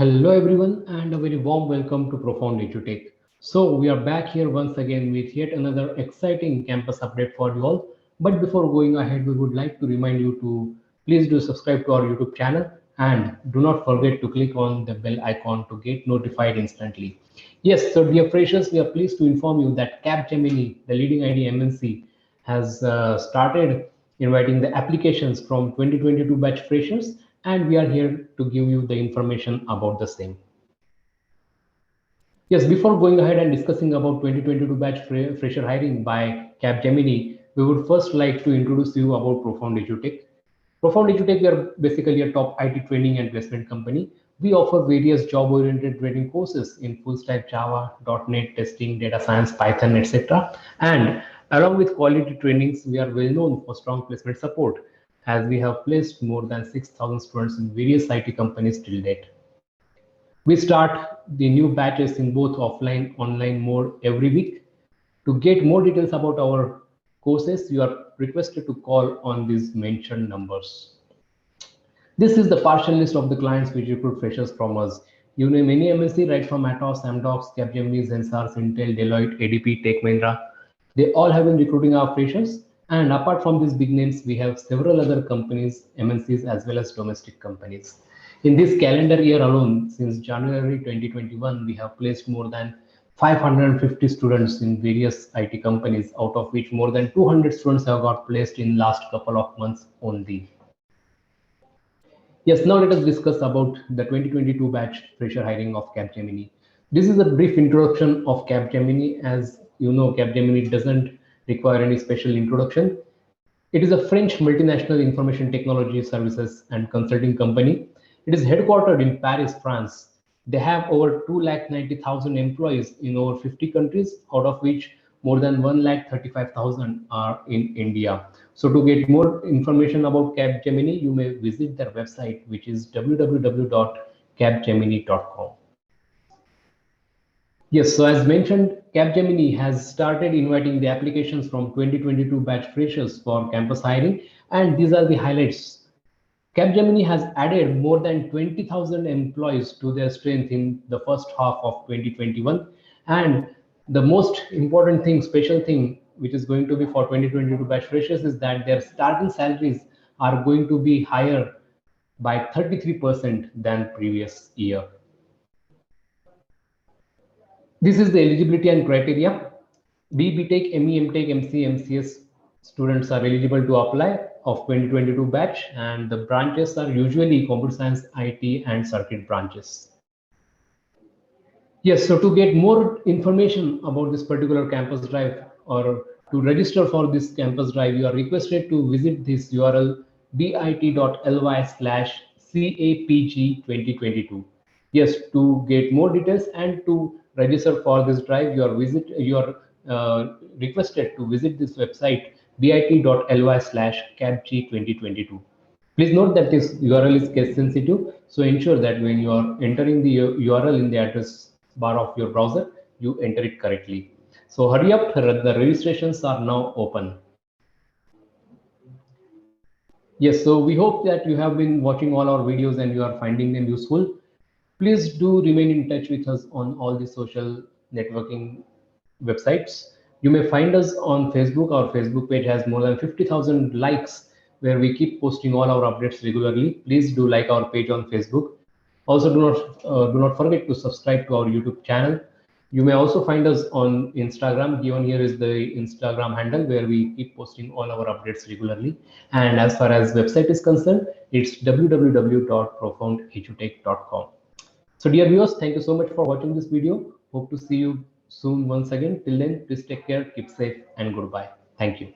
Hello everyone and a very warm welcome to Profound EduTech. So we are back here once again with yet another exciting campus update for you all. But before going ahead, we would like to remind you to please do subscribe to our YouTube channel and do not forget to click on the bell icon to get notified instantly. Yes, so dear freshers, we are pleased to inform you that Capgemini, the leading IT MNC, has started inviting the applications from 2022 batch freshers, and we are here to give you the information about the same. Yes, before going ahead and discussing about 2022 batch fresher hiring by Capgemini, we would first like to introduce you about Profound EduTech. Profound EduTech, we are basically a top IT training and placement company. We offer various job-oriented training courses in full stack Java, .NET, testing, data science, Python, etc. And along with quality trainings, we are well known for strong placement support, as we have placed more than 6,000 students in various IT companies till date. We start the new batches in both offline, online mode every week. To get more details about our courses, you are requested to call on these mentioned numbers. This is the partial list of the clients which recruit freshers from us. You know many MNC right from Atos, Amdocs, Capgemini, Zensar, Intel, Deloitte, ADP, Tech Mahindra. They all have been recruiting our freshers. And apart from these big names, we have several other companies, MNCs, as well as domestic companies. In this calendar year alone, since January 2021, we have placed more than 550 students in various IT companies, out of which more than 200 students have got placed in last couple of months only. Yes, now let us discuss about the 2022 batch fresher hiring of Capgemini. This is a brief introduction of Capgemini. As you know, Capgemini doesn't require any special introduction. It is a French multinational information technology services and consulting company. It is headquartered in Paris, France. They have over 290,000 employees in over 50 countries, out of which more than 135,000 are in India. So to get more information about Capgemini, you may visit their website, which is www.capgemini.com. Yes, so as mentioned, Capgemini has started inviting the applications from 2022 batch freshers for campus hiring, and these are the highlights. Capgemini has added more than 20,000 employees to their strength in the first half of 2021. And the most important thing, special thing, which is going to be for 2022 batch freshers is that their starting salaries are going to be higher by 33% than previous year. This is the eligibility and criteria. BTech, ME, MTech, MC, MCS students are eligible to apply of 2022 batch, and the branches are usually computer science, IT, and circuit branches. Yes, so to get more information about this particular campus drive or to register for this campus drive, you are requested to visit this URL bit.ly/CAPG2022. Yes, to get more details and to register for this drive, you are requested to visit this website bit.ly/capg2022. Please note that this URL is case sensitive, so ensure that when you are entering the URL in the address bar of your browser, you enter it correctly. So hurry up, the registrations are now open. Yes, so we hope that you have been watching all our videos and you are finding them useful. Please do remain in touch with us on all the social networking websites. You may find us on Facebook. Our Facebook page has more than 50,000 likes, where we keep posting all our updates regularly. Please do like our page on Facebook. Also, do not forget to subscribe to our YouTube channel. You may also find us on Instagram. Given here is the Instagram handle where we keep posting all our updates regularly. And as far as website is concerned, it's www.profoundedutech.com. So dear viewers, thank you so much for watching this video. Hope to see you soon once again. Till then, please take care, keep safe, and goodbye. Thank you.